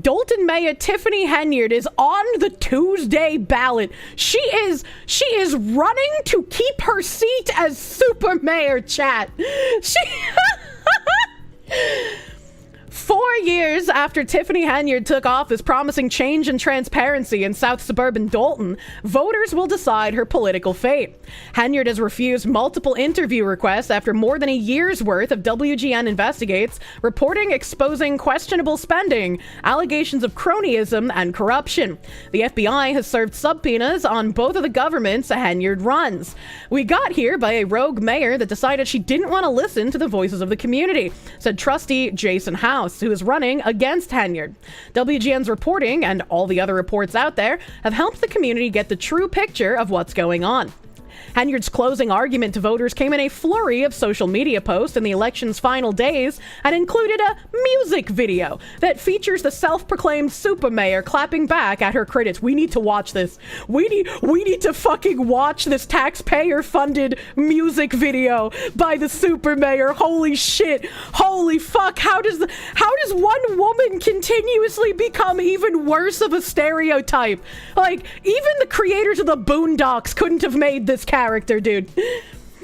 Dolton Mayor Tiffany Henyard is on the Tuesday ballot. She is running to keep her seat as super mayor, chat. She 4 years after Tiffany Henyard took office promising change and transparency in South suburban Dolton, voters will decide her political fate. Henyard has refused multiple interview requests after more than a year's worth of WGN Investigates reporting exposing questionable spending, allegations of cronyism, and corruption. The FBI has served subpoenas on both of the governments Henyard runs. We got here by a rogue mayor that decided she didn't want to listen to the voices of the community, said trustee Jason House, who is running against Henyard. WGN's reporting and all the other reports out there have helped the community get the true picture of what's going on. Henyard's closing argument to voters came in a flurry of social media posts in the election's final days and included a music video that features the self-proclaimed super mayor clapping back at her critics. We need to watch this. We need to fucking watch this taxpayer-funded music video by the super mayor. Holy shit. Holy fuck. How does one woman continuously become even worse of a stereotype? Like, even the creators of the Boondocks couldn't have made this character, dude.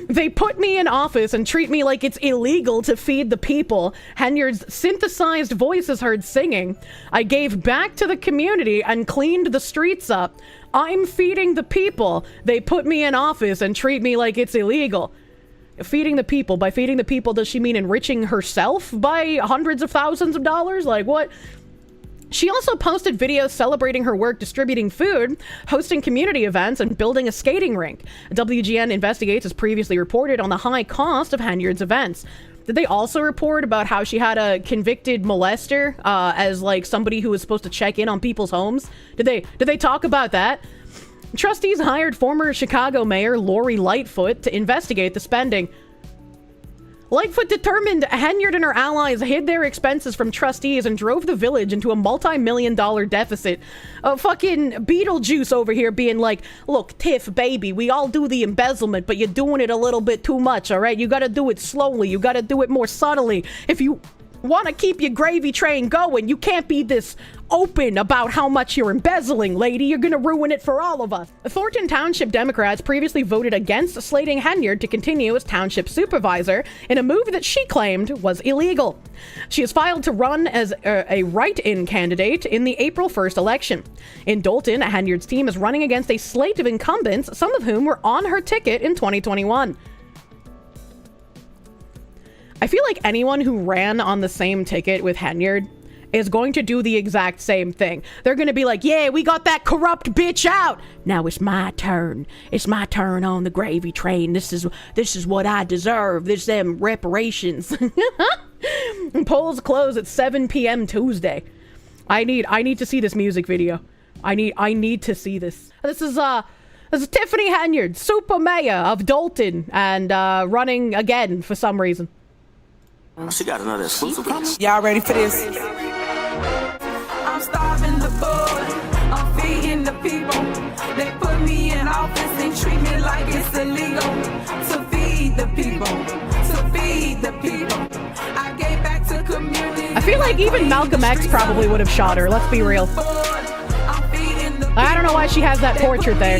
They put me in office and treat me like it's illegal to feed the people. Henyard's synthesized voice is heard singing. I gave back to the community and cleaned the streets up. I'm feeding the people. They put me in office and treat me like it's illegal. Feeding the people. By feeding the people, does she mean enriching herself by hundreds of thousands of dollars? Like, what? She also posted videos celebrating her work distributing food, hosting community events, and building a skating rink. WGN Investigates has previously reported on the high cost of Henyard's events. Did they also report about how she had a convicted molester as like somebody who was supposed to check in on people's homes? Did they talk about that? Trustees hired former Chicago Mayor Lori Lightfoot to investigate the spending. Lightfoot determined Henyard and her allies hid their expenses from trustees and drove the village into a multi-million-dollar deficit. Fucking Beetlejuice over here being like, look, Tiff, baby, we all do the embezzlement, but you're doing it a little bit too much, all right? You gotta do it slowly. You gotta do it more subtly. If you want to keep your gravy train going, you can't be this open about how much you're embezzling, lady. You're gonna ruin it for all of us. Thornton Township Democrats previously voted against slating Henyard to continue as township supervisor in a move that she claimed was illegal. She has filed to run as a write-in candidate in the April 1st election. In Dolton, Henyard's team is running against a slate of incumbents, some of whom were on her ticket in 2021. I feel like anyone who ran on the same ticket with Henyard is going to do the exact same thing. They're going to be like, yeah, we got that corrupt bitch out. Now it's my turn. It's my turn on the gravy train. This is what I deserve. This them reparations. Polls close at 7 p.m. Tuesday. I need to see this music video. I need to see this. This is Tiffany Henyard, super mayor of Dolton, and running again for some reason. She got another exclusive coming. Y'all ready for this? I'm starving the board, I'm feeding the people. They put me in office and treat me like it's illegal. To feed the people, to feed the people. I gave back to community. I feel like even Malcolm X probably would have shot her, let's be real. I don't know why she has that portrait there.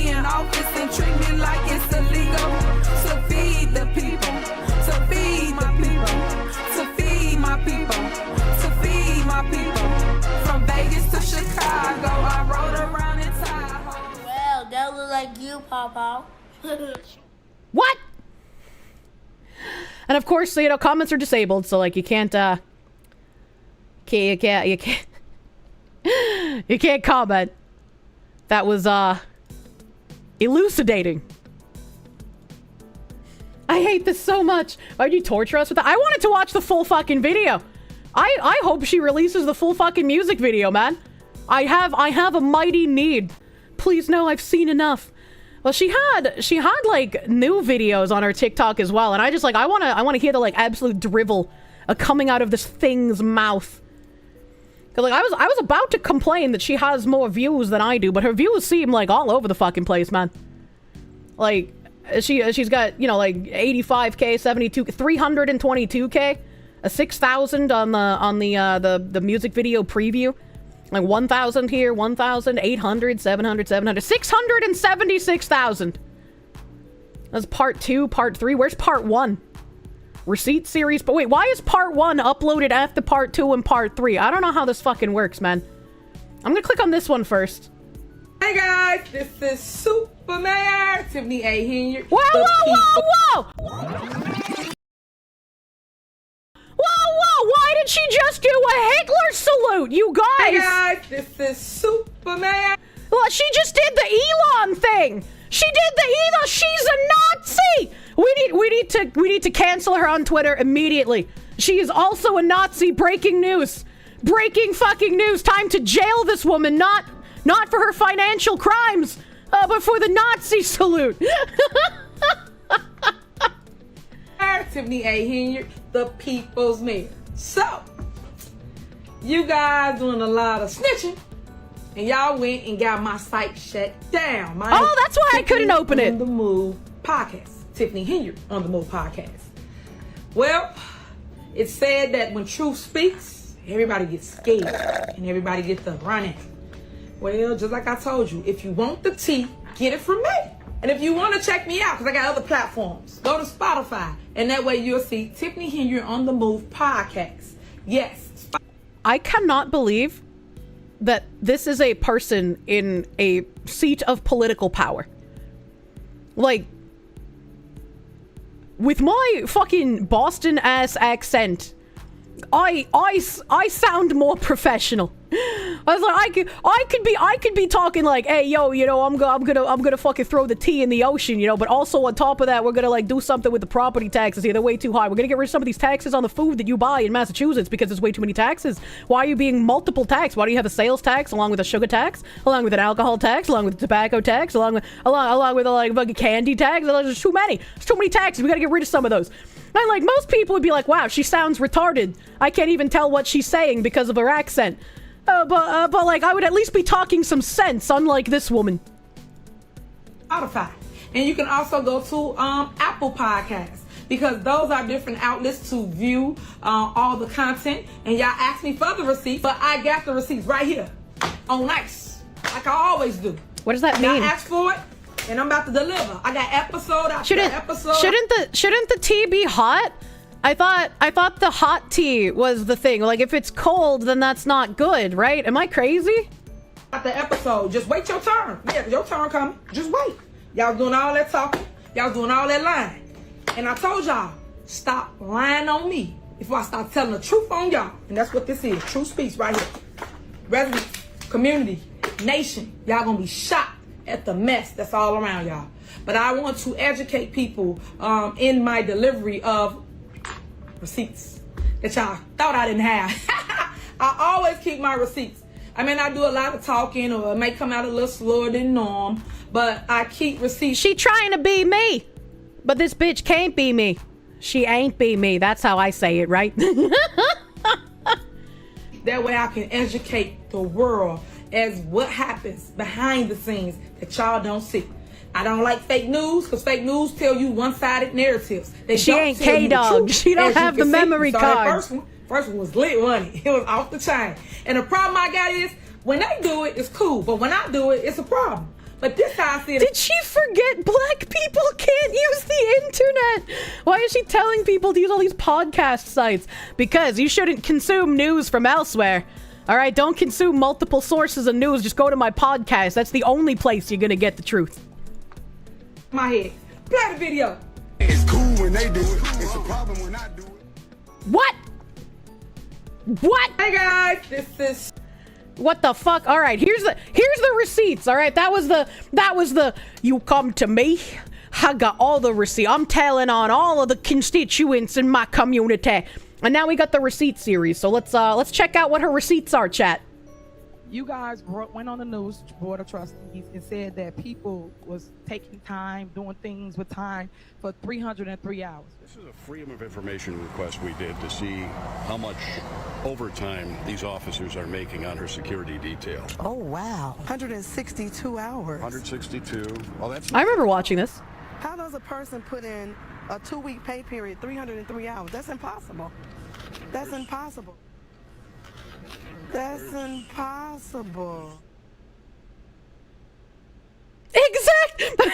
Chicago, I rode around in Tahoe. Well, that look like you, Papa. What? And of course, you know, comments are disabled, so like you can't you can't comment. That was elucidating. I hate this so much. Why'd you torture us with that? I wanted to watch the full fucking video. I hope she releases the full fucking music video, man. I have a mighty need. Please, no, I've seen enough. Well, she had like new videos on her TikTok as well, and I just like I wanna hear the like absolute drivel coming out of this thing's mouth. Cause like I was about to complain that she has more views than I do, but her views seem like all over the fucking place, man. Like she's got, you know, like 85k, 72, 322k, a 6,000 on the music video preview. Like 1,000 here, 1,000, 800, 700, 700, 676,000. That's part 2, part 3. Where's part 1? Receipt series. But wait, why is part 1 uploaded after part 2 and part 3? I don't know how this fucking works, man. I'm gonna click on this one first. Hey guys, this is Super Mayor Tiffany Henyard. Whoa, whoa, whoa, whoa! Whoa, why did she just do a Hitler salute, you guys? Hey guys, this is Super Mayor. Well, she just did the Elon thing. She did the Elon. She's a Nazi. We need to cancel her on Twitter immediately. She is also a Nazi. Breaking news. Breaking fucking news. Time to jail this woman. Not for her financial crimes, but for the Nazi salute. Tiffany Henyard, the people's mayor. So, you guys doing a lot of snitching, and y'all went and got my site shut down. Oh, that's why I couldn't open it. On the Move podcast. Tiffany Henyard on the Move podcast. Well, it's said that when truth speaks, everybody gets scared and everybody gets the running. Well, just like I told you, if you want the tea, get it from me. And if you want to check me out, because I got other platforms, go to Spotify. And that way you'll see Tiffany Henyard on the Move podcast. Yes. I cannot believe that this is a person in a seat of political power. Like, with my fucking Boston ass accent, I sound more professional. I was like, I could be talking like, hey, yo, you know, I'm gonna fucking throw the tea in the ocean, you know, but also on top of that, we're gonna like do something with the property taxes here. They're way too high. We're gonna get rid of some of these taxes on the food that you buy in Massachusetts because there's way too many taxes. Why are you being multiple taxed? Why do you have a sales tax along with a sugar tax, along with an alcohol tax, along with a tobacco tax, along with a like fucking candy tax? There's too many. There's too many taxes. We gotta get rid of some of those. And like most people would be like, wow, she sounds retarded. I can't even tell what she's saying because of her accent. But like, I would at least be talking some sense, unlike this woman. Spotify. And you can also go to Apple Podcasts, because those are different outlets to view all the content. And y'all asked me for the receipts, but I got the receipts right here on ice, like I always do. What does that mean? I asked for it, and I'm about to deliver. I got episode after episode. Shouldn't the tea be hot? I thought the hot tea was the thing. Like, if it's cold, then that's not good, right? Am I crazy? The episode. Just wait your turn. Yeah, your turn coming. Just wait. Y'all doing all that talking. Y'all doing all that lying. And I told y'all, stop lying on me before I start telling the truth on y'all. And that's what this is. True speech right here. Residents, community, nation. Y'all gonna be shocked at the mess that's all around y'all. But I want to educate people in my delivery of receipts that y'all thought I didn't have. I always keep my receipts. I mean, I do a lot of talking, or it may come out a little slower than norm, but I keep receipts. She trying to be me, but this bitch can't be me. She ain't be me. That's how I say it, right? That way I can educate the world as what happens behind the scenes that y'all don't see. I don't like fake news, because fake news tell you one-sided narratives. She ain't K-Dog. She don't have the memory card. First one was lit, wasn't it? It was off the chain. And the problem I got is, when they do it, it's cool. But when I do it, it's a problem. But this how I see it. Did she forget black people can't use the internet? Why is she telling people to use all these podcast sites? Because you shouldn't consume news from elsewhere. All right, don't consume multiple sources of news. Just go to my podcast. That's the only place you're going to get the truth. My head. Play the video. It's cool when they do it. It's a problem when I do it. What? What? Hey guys, this is. What the fuck? All right, here's the receipts. All right, that was the. You come to me. I got all the receipts. I'm telling on all of the constituents in my community. And now we got the receipt series. So let's check out what her receipts are, chat. You guys went on the news, Board of Trustees, and said that people was taking time, doing things with time for 303 hours. This is a Freedom of Information request we did to see how much overtime these officers are making on her security detail. Oh, wow. 162 hours. 162. Well, that's. I remember watching this. How does a person put in a 2-week pay period, 303 hours? That's impossible. That's impossible. That's impossible. Exactly.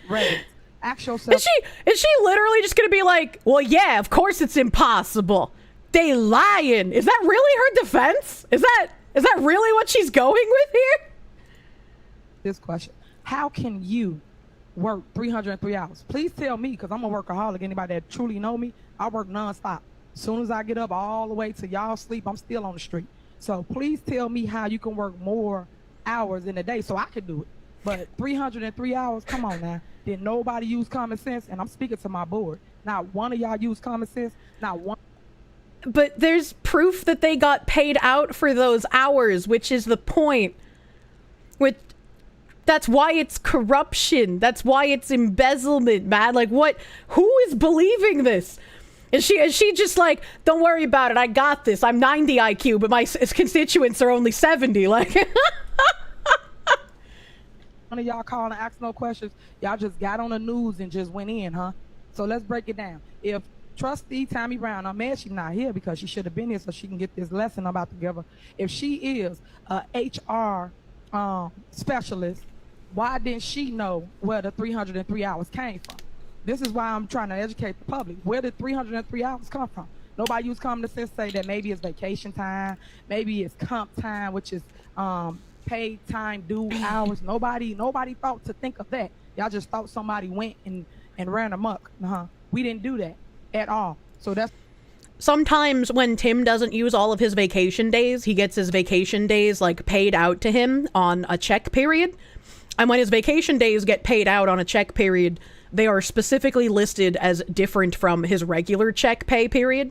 Right. Ask yourself. Is she literally just gonna be like, well, yeah, of course it's impossible. They lying. Is that really her defense? Is that really what she's going with here? This question: how can you work 303 hours? Please tell me, because I'm a workaholic. Anybody that truly know me, I work nonstop. As soon as I get up all the way to y'all sleep, I'm still on the street. So please tell me how you can work more hours in a day so I can do it. But 303 hours, come on now. Did nobody use common sense? And I'm speaking to my board. Not one of y'all use common sense. Not one. But there's proof that they got paid out for those hours, which is the point. That's why it's corruption. That's why it's embezzlement, man. Like, what? Who is believing this? Is she just like, don't worry about it, I got this. I'm 90 IQ, but my constituents are only 70. Like, one of y'all calling and ask no questions. Y'all just got on the news and just went in, huh? So let's break it down. If Trustee Tammy Brown, I'm mad she's not here because she should have been here so she can get this lesson I'm about to give her. If she is a HR specialist, why didn't she know where the 303 hours came from? This is why I'm trying to educate the public. Where did 303 hours come from? Nobody use common sense say that maybe it's vacation time, maybe it's comp time, which is paid time due hours. Nobody thought to think of that. Y'all just thought somebody went and ran amok. We didn't do that at all. So that's sometimes when Tim doesn't use all of his vacation days, he gets his vacation days like paid out to him on a check period. And when his vacation days get paid out on a check period, they are specifically listed as different from his regular check pay period.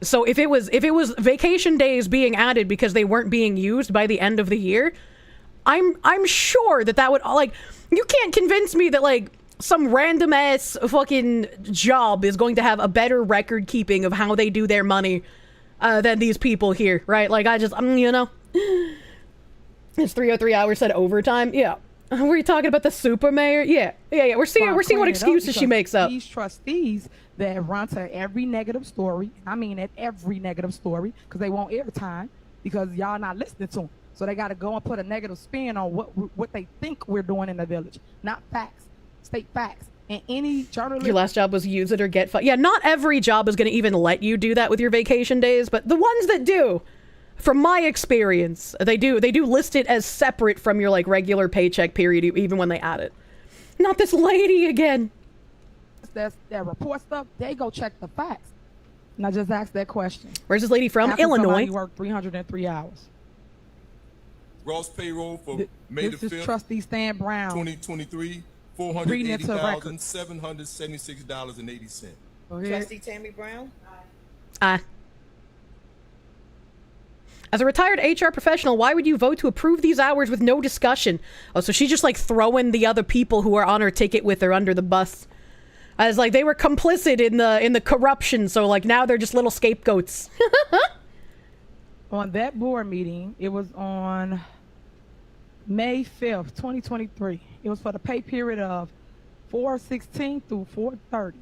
So if it was vacation days being added because they weren't being used by the end of the year, I'm sure that would, like, you can't convince me that like some random ass fucking job is going to have a better record keeping of how they do their money than these people here, right? Like, I just, you know, it's 303 hours said overtime. Yeah. Were you talking about the super mayor? Yeah. We're seeing what excuses she makes up. These trustees that run to every negative story, I mean at every negative story, because they want airtime, because y'all not listening to them. So they got to go and put a negative spin on what they think we're doing in the village, not facts, state facts. And any journalist. Your last job was use it or get fired. Yeah, not every job is going to even let you do that with your vacation days, but the ones that do, from my experience, they do list it as separate from your like regular paycheck period, even when they add it. Not this lady again. That report stuff, they go check the facts. And I just asked that question. Where's this lady from? Illinois. You worked 303 hours. Gross payroll for May the 5th. This is Trustee Stan Brown. 2023, $480,776.80. Trustee Tammy Brown. As a retired HR professional, why would you vote to approve these hours with no discussion? Oh, so she's just like throwing the other people who are on her ticket with her under the bus. As like they were complicit in the corruption, so like now they're just little scapegoats. On that board meeting, it was on May 5th, 2023. It was for the pay period of 4/16 through 4/30.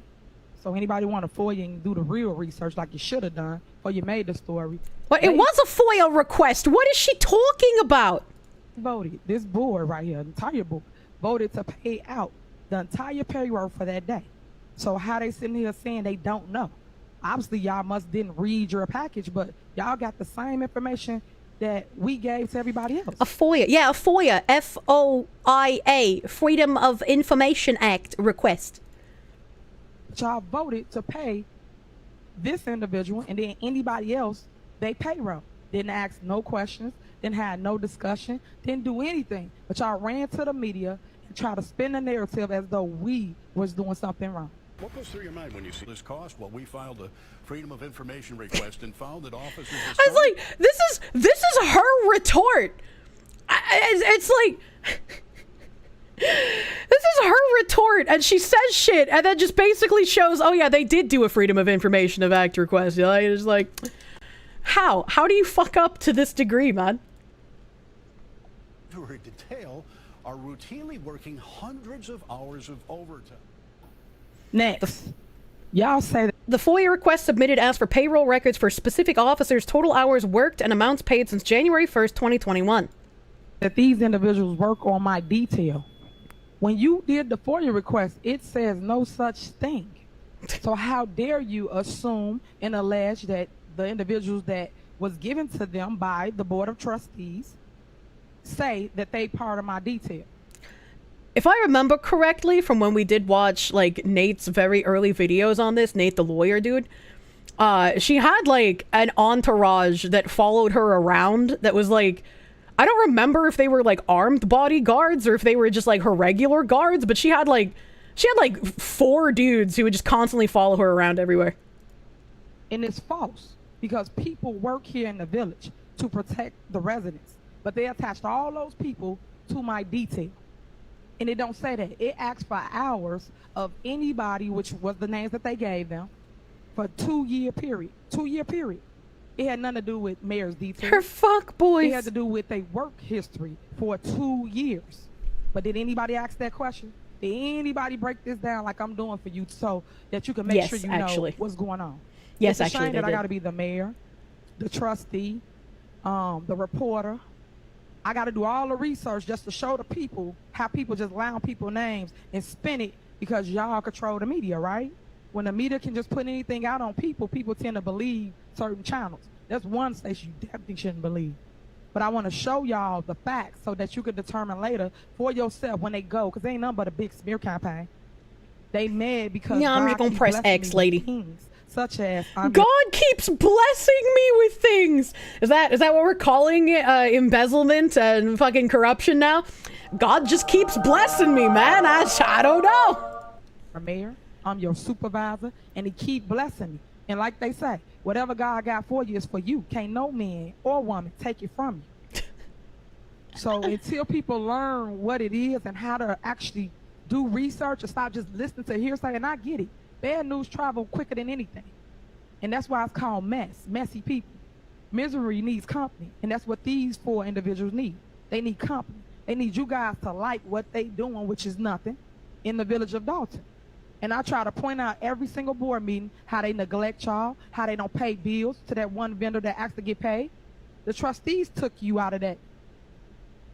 So anybody want to FOIA and do the real research like you should have done, or you made the story. But it was a FOIA request. What is she talking about? Voted. This board right here, the entire board, voted to pay out the entire payroll for that day. So how they sitting here saying they don't know? Obviously, y'all didn't read your package, but y'all got the same information that we gave to everybody else. A FOIA. Yeah, a FOIA. FOIA. Freedom of Information Act request. Y'all voted to pay this individual and then anybody else they payroll. Didn't ask no questions, didn't have no discussion, didn't do anything. But y'all ran to the media and tried to spin the narrative as though we was doing something wrong. What goes through your mind when you see this cost? Well, we filed a Freedom of Information request and found that officers... I was like, this is her retort. It's like... This is her retort, and she says shit, and then just basically shows, oh yeah, they did do a Freedom of Information Act request. You know, it's like, how do you fuck up to this degree, man? To her detail, are routinely working hundreds of hours of overtime. Next. Y'all say that. The FOIA request submitted asks for payroll records for specific officers' total hours worked and amounts paid since January 1st, 2021. That these individuals work on my detail. When you did the FOIA request, it says no such thing. So how dare you assume and allege that the individuals that was given to them by the Board of Trustees say that they part of my detail? If I remember correctly from when we did watch like Nate's very early videos on this, Nate the lawyer dude, she had like an entourage that followed her around that was like, I don't remember if they were like armed bodyguards or if they were just like her regular guards, but she had like 4 dudes who would just constantly follow her around everywhere. And it's false because people work here in the village to protect the residents, but they attached all those people to my detail. And it don't say that. It asks for hours of anybody, which was the names that they gave them, for 2-year period. 2-year period. It had nothing to do with mayor's detail. Her fuck boys. It had to do with their work history for 2 years. But did anybody ask that question? Did anybody break this down like I'm doing for you so that you can make sure you know what's going on? Yes, it's a actually, shame that I got to be the mayor, the trustee, the reporter. I got to do all the research just to show the people how people just lie on people's names and spin it because y'all control the media, right? When the media can just put anything out on people, people tend to believe certain channels. That's one station you definitely shouldn't believe. But I want to show y'all the facts so that you can determine later for yourself when they go, because they ain't nothing but a big smear campaign. They mad because yeah, I'm just gonna press X, lady. Things, such as God keeps blessing me with things. Is that what we're calling it? Embezzlement and fucking corruption now? God just keeps blessing me, man. I don't know. Mayor, I'm your supervisor, and he keep blessing me. And like they say, whatever God got for you is for you. Can't no man or woman take it from you. So until people learn what it is and how to actually do research and stop just listening to hearsay, and I get it. Bad news travel quicker than anything. And that's why it's called messy people. Misery needs company. And that's what these 4 individuals need. They need company. They need you guys to like what they doing, which is nothing, in the village of Dolton. And I try to point out every single board meeting how they neglect y'all, how they don't pay bills to that one vendor that actually get paid. The trustees took you out of that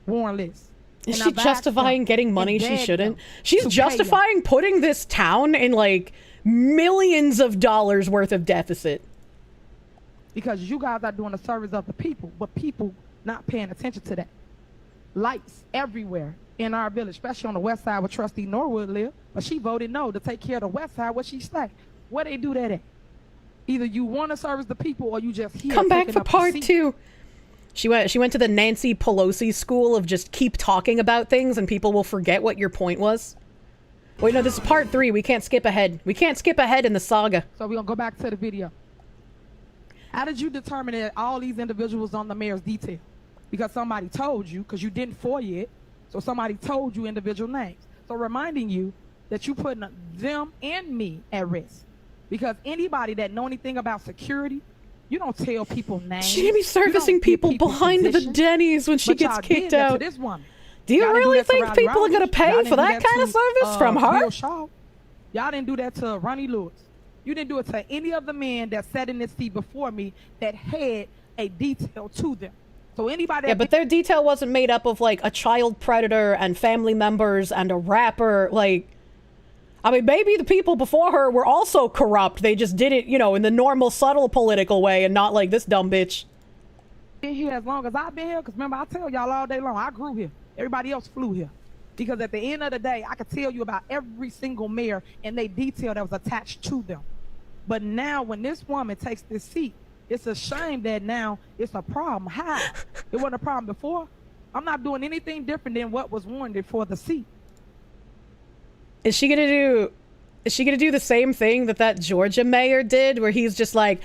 warrant list. Is she justifying getting money she shouldn't? She's justifying putting this town in like millions of dollars worth of deficit. Because you guys are doing the service of the people, but people not paying attention to that. Lights everywhere in our village, especially on the west side where Trustee Norwood live, but she voted no to take care of the west side. What she say? Where they do that at? Either you want to service the people or you just here. Come back for part 2. She went to the Nancy Pelosi school of just keep talking about things and people will forget what your point was. Wait, no, this is part 3. We can't skip ahead. We can't skip ahead in the saga. So we're going to go back to the video. How did you determine that all these individuals on the mayor's detail? Because somebody told you, because you didn't FOIA it, so somebody told you individual names. So reminding you that you putting them and me at risk. Because anybody that know anything about security, you don't tell people names. She didn't be servicing people behind the Denny's when she gets kicked out. This woman. Do you really think people are going to pay for that kind of service from her? Y'all didn't do that to Ronnie Lewis. You didn't do it to any of the men that sat in this seat before me that had a detail to them. So anybody. Yeah, but their detail wasn't made up of like a child predator and family members and a rapper. Like, I mean, maybe the people before her were also corrupt. They just did it, you know, in the normal, subtle political way and not like this dumb bitch. Been here as long as I've been here, because remember, I tell y'all all day long, I grew here. Everybody else flew here. Because at the end of the day, I could tell you about every single mayor and they detail that was attached to them. But now when this woman takes this seat, it's a shame that now it's a problem. How? It wasn't a problem before. I'm not doing anything different than what was warranted for the seat. Is she gonna do the same thing that Georgia mayor did, where he's just like,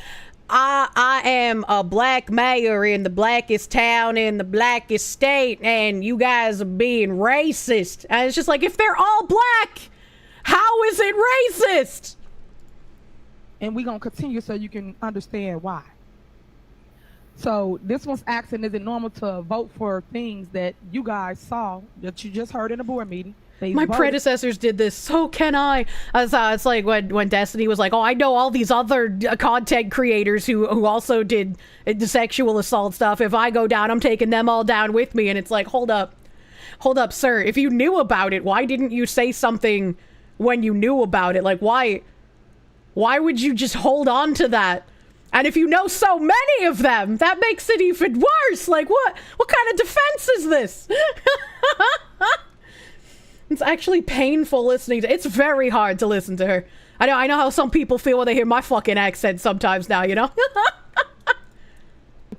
I am a black mayor in the blackest town in the blackest state, and you guys are being racist? And it's just like, if they're all black, how is it racist? And we're going to continue so you can understand why. So this one's asking, is it normal to vote for things that you guys saw, that you just heard in a board meeting, My predecessors did this, so can I. It's like when Destiny was like, oh, I know all these other content creators who also did the sexual assault stuff. If I go down, I'm taking them all down with me. And it's like, hold up, sir. If you knew about it, why didn't you say something when you knew about it? Like, why would you just hold on to that? And if you know so many of them, that makes it even worse. Like, what kind of defense is this? It's actually painful listening to. It's very hard to listen to her. I know how some people feel when they hear my fucking accent sometimes now, you know?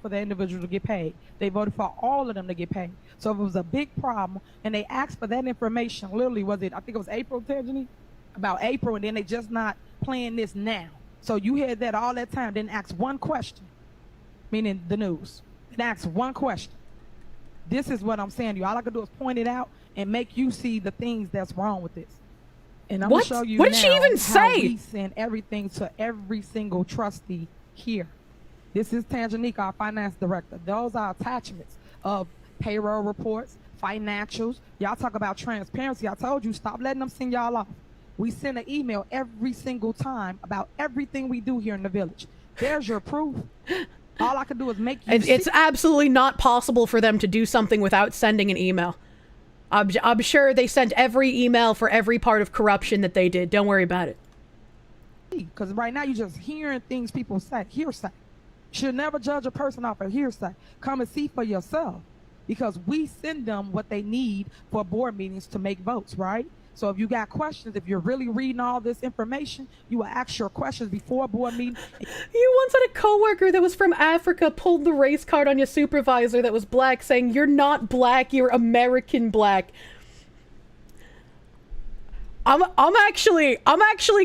For the individual to get paid. They voted for all of them to get paid. So if it was a big problem and they asked for that information, literally, I think it was April, Tiffany? About April, and then they just not playing this now. So you had that all that time, didn't ask one question, meaning the news. Didn't ask one question. This is what I'm saying to you. All I can do is point it out and make you see the things that's wrong with this. And I'm going to show you what did she even say? We send everything to every single trustee here. This is Tanganyika, our finance director. Those are attachments of payroll reports, financials. Y'all talk about transparency. I told you, stop letting them send y'all off. We send an email every single time about everything we do here in the village. There's your proof. All I can do is make you see. It's absolutely not possible for them to do something without sending an email. I'm sure they sent every email for every part of corruption that they did. Don't worry about it. Because right now you're just hearing things people say, hearsay. Should never judge a person off of hearsay. Come and see for yourself. Because we send them what they need for board meetings to make votes, right? So if you got questions, if you're really reading all this information, you will ask your questions before a board meeting. You once had a coworker that was from Africa pulled the race card on your supervisor that was black, saying, "You're not black, you're American black." I'm actually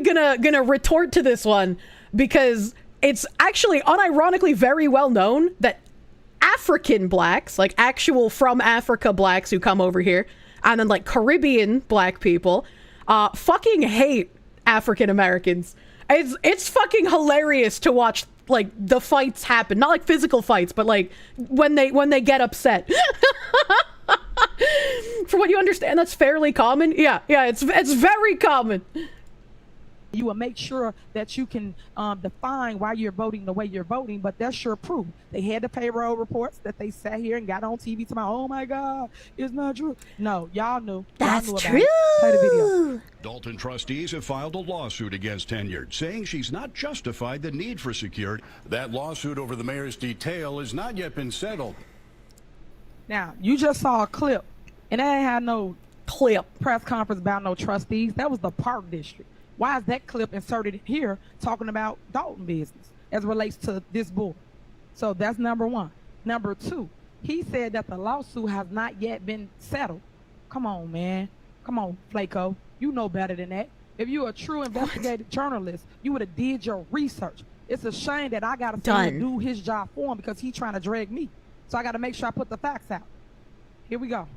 gonna retort to this one, because it's actually unironically very well known that African blacks, like actual from Africa blacks who come over here, and then like Caribbean black people, fucking hate African Americans. It's fucking hilarious to watch like the fights happen, not like physical fights, but like when they get upset. From what you understand, that's fairly common. Yeah, it's very common. You will make sure that you can define why you're voting the way you're voting, but that's your proof. They had the payroll reports that they sat here and got on TV to my, oh my God, it's not true. No, y'all knew. That's y'all knew true. About it. Play the video. Dolton trustees have filed a lawsuit against Henyard, saying she's not justified the need for security. That lawsuit over the mayor's detail has not yet been settled. Now, you just saw a clip, and they ain't had no press conference about no trustees. That was the Park District. Why is that clip inserted here talking about Dolton business as it relates to this board? So that's number one. Number two, he said that the lawsuit has not yet been settled. Come on, man. Come on, Flaco. You know better than that. If you're a true investigative journalist, you would have did your research. It's a shame that I got to do his job for him because he's trying to drag me. So I got to make sure I put the facts out. Here we go.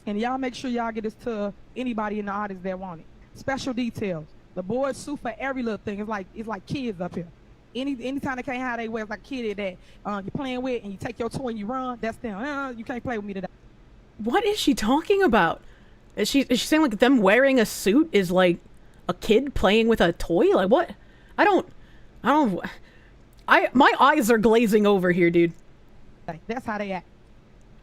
And y'all make sure y'all get this to anybody in the audience that want it. Special details. The boys sue for every little thing. It's like kids up here. Anytime they can't have their way, it's like a kid that you're playing with and you take your toy and you run, that's them. You can't play with me today. What is she talking about? Is she saying like them wearing a suit is like a kid playing with a toy? Like what? My eyes are glazing over here, dude. That's how they act.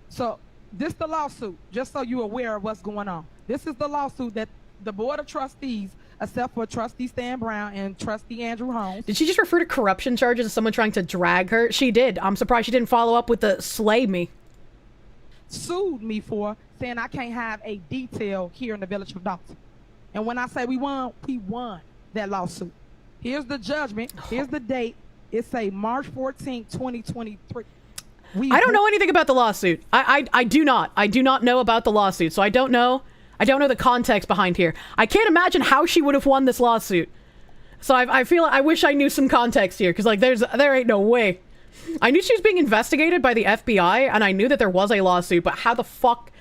So this the lawsuit, just so you're aware of what's going on. This is the lawsuit that the Board of Trustees, except for Trustee Stan Brown and Trustee Andrew Holmes. Did she just refer to corruption charges as someone trying to drag her? She did. I'm surprised she didn't follow up with the slay me. Sued me for saying I can't have a detail here in the village of Dolton. And when I say we won that lawsuit. Here's the judgment. Here's the date. It say March 14, 2023. I don't know anything about the lawsuit. I do not. I do not know about the lawsuit, so I don't know. I don't know the context behind here. I can't imagine how she would have won this lawsuit. So I wish I knew some context here, because like there ain't no way. I knew she was being investigated by the FBI, and I knew that there was a lawsuit, but how the fuck?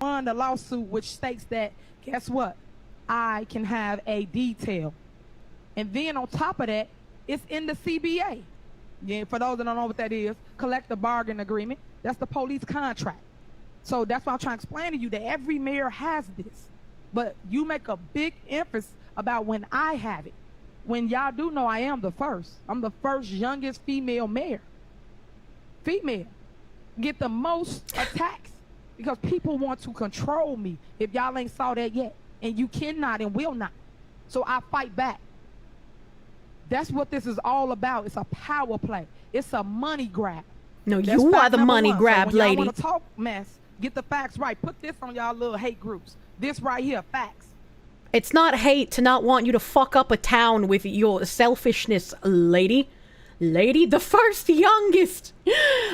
Won the lawsuit, which states that, guess what? I can have a detail. And then on top of that, it's in the CBA. Yeah, for those that don't know what that is, collective bargaining agreement. That's the police contract. So that's why I'm trying to explain to you that every mayor has this. But you make a big emphasis about when I have it. When y'all do know I am the first. I'm the first youngest female mayor. Female. Get the most attacks because people want to control me. If y'all ain't saw that yet. And you cannot and will not. So I fight back. That's what this is all about. It's a power play. It's a money grab. No, That's you are fact the number money one. grab So when lady. y'all want to talk mess, get the facts right. Put this on y'all little hate groups. This right here, facts. It's not hate to not want you to fuck up a town with your selfishness, lady. Lady, the first youngest.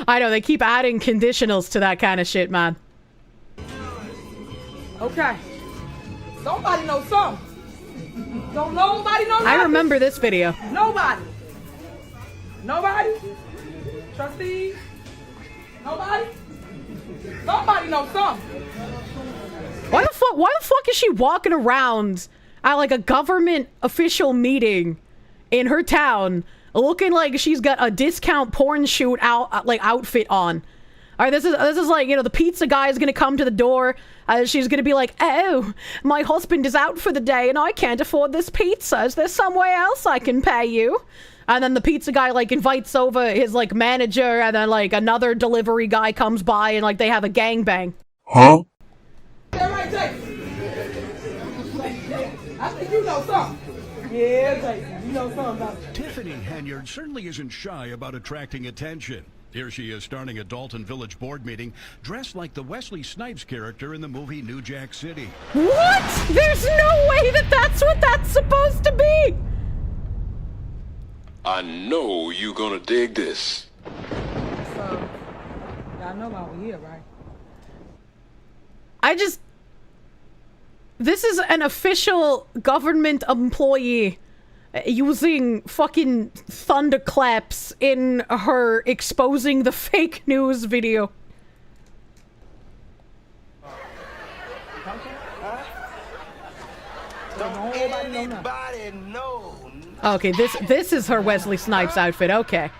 I know, they keep adding conditionals to that kind of shit, man. Okay. Somebody knows something. Don't nobody know nothing. I remember this video. Nobody. Nobody? Trustees? Nobody? Somebody knows something. Why the fuck is she walking around at like a government official meeting in her town looking like she's got a discount porn shoot outfit on? All right, this is like, you know, the pizza guy is gonna come to the door. She's gonna be like, "Oh, my husband is out for the day and I can't afford this pizza. Is there somewhere else I can pay you?" And then the pizza guy like invites over his like manager, and then like another delivery guy comes by and like they have a gangbang. Huh? Right, Jason? I think you know something. Yeah, Jason, you know something about it. Tiffany Henyard certainly isn't shy about attracting attention. Here she is starting a Dolton Village board meeting dressed like the Wesley Snipes character in the movie New Jack City. What? There's no way that that's what that's supposed to be. I know you gonna dig this. So, y'all know why we're here, right? This is an official government employee using fucking thunderclaps in her exposing the fake news video. Don't anybody know. Okay, this is her Wesley Snipes outfit. Okay.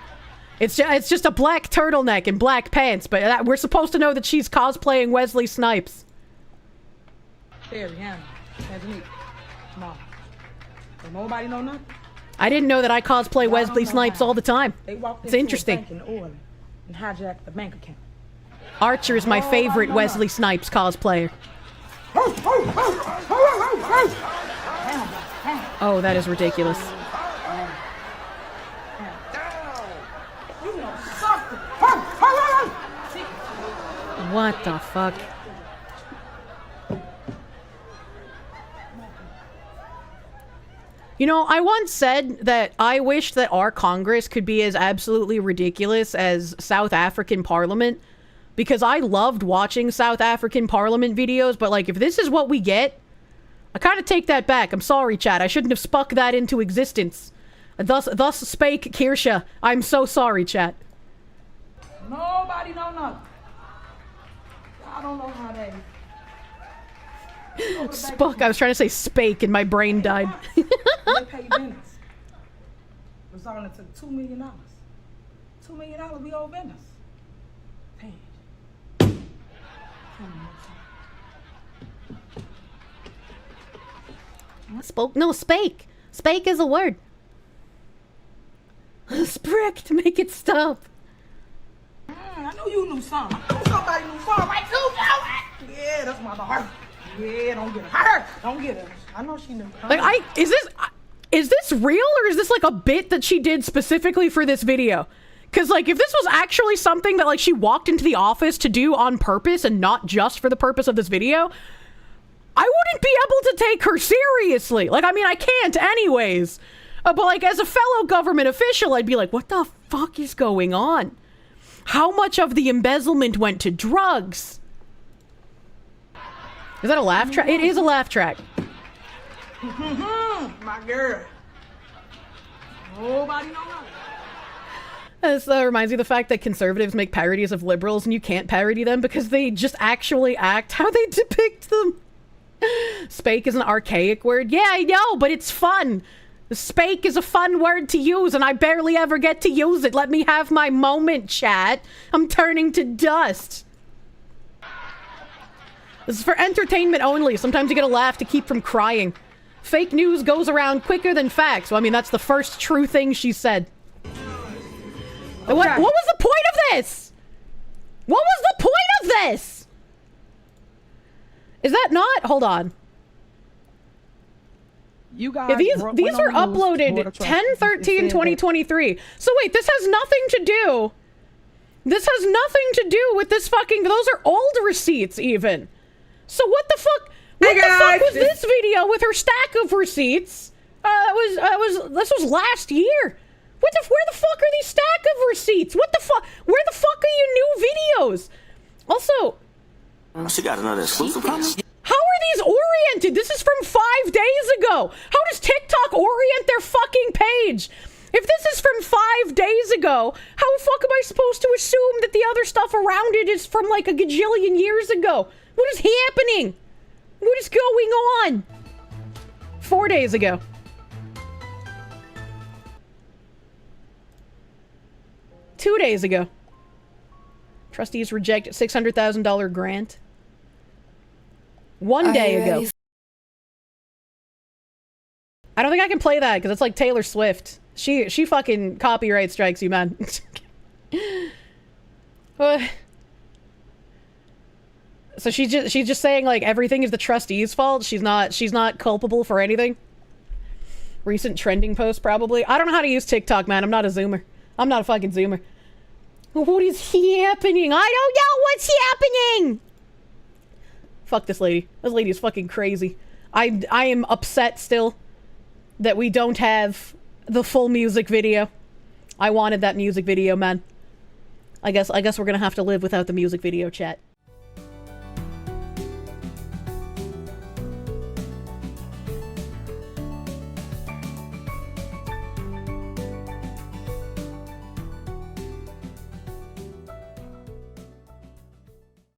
It's just a black turtleneck and black pants, but we're supposed to know that she's cosplaying Wesley Snipes. There, Rihanna. That's me. No. Don't nobody know nothing. I didn't know that I cosplay Wesley Snipes all the time. They walked It's into interesting. A bank in Orleans and hijacked the bank account. Archer is my favorite Wesley Snipes cosplayer. Oh, that is ridiculous. What the fuck? You know, I once said that I wished that our Congress could be as absolutely ridiculous as South African Parliament, because I loved watching South African Parliament videos, but like, if this is what we get, I kind of take that back. I'm sorry, chat. I shouldn't have spuck that into existence. Thus spake Kirsche. I'm so sorry, chat. Nobody know nothing. I don't know how they... Spuck. I was trying to say spake and my brain died. They pay Venice. Resulting to $2 million. $2 million we owe Venice. Damn. Spoke? No, spake. Spake is a word. Sprick to make it stop. I knew you knew something. I knew somebody knew something. Right, too. Yeah, that's my heart. Yeah, don't get her. Don't get her. I know she knew. Like, is this real, or is this like a bit that she did specifically for this video? Because like, if this was actually something that like she walked into the office to do on purpose and not just for the purpose of this video, I wouldn't be able to take her seriously. Like, I mean, I can't anyways. But like, as a fellow government official, I'd be like, what the fuck is going on? How much of the embezzlement went to drugs? Is that a laugh track? It is a laugh track. My girl. Nobody know nothing. This reminds me of the fact that conservatives make parodies of liberals and you can't parody them because they just actually act how they depict them. Spake is an archaic word. Yeah, I know, but it's fun. Spake is a fun word to use and I barely ever get to use it. Let me have my moment, chat. I'm turning to dust. This is for entertainment only. Sometimes you get a laugh to keep from crying. Fake news goes around quicker than facts. Well, I mean, that's the first true thing she said. Okay. What was the point of this? What was the point of this? Is that not? Hold on. You guys, yeah, these were uploaded 10/13/2023. So wait, this has nothing to do. This has nothing to do with this fucking. Those are old receipts, even. So what the fuck? What the fuck was this video with her stack of receipts? This was last year. Where the fuck are these stack of receipts? What the fuck? Where the fuck are your new videos? Also, She got another exclusive coming. how are these oriented? This is from 5 days ago. How does TikTok orient their fucking page? If this is from 5 days ago, how the fuck am I supposed to assume that the other stuff around it is from like a gajillion years ago? What is happening? What is going on? 4 days ago. Two days ago. Trustees reject $600,000 grant. 1 day ago. I don't think I can play that because it's like Taylor Swift. She fucking copyright strikes you, man. So she's just saying like everything is the trustees' fault. She's not culpable for anything. Recent trending post probably. I don't know how to use TikTok, man. I'm not a Zoomer. I'm not a fucking Zoomer. What is happening? I don't know what's happening. Fuck this lady. This lady is fucking crazy. I am upset still that we don't have the full music video. I wanted that music video, man. I guess we're gonna have to live without the music video, chat.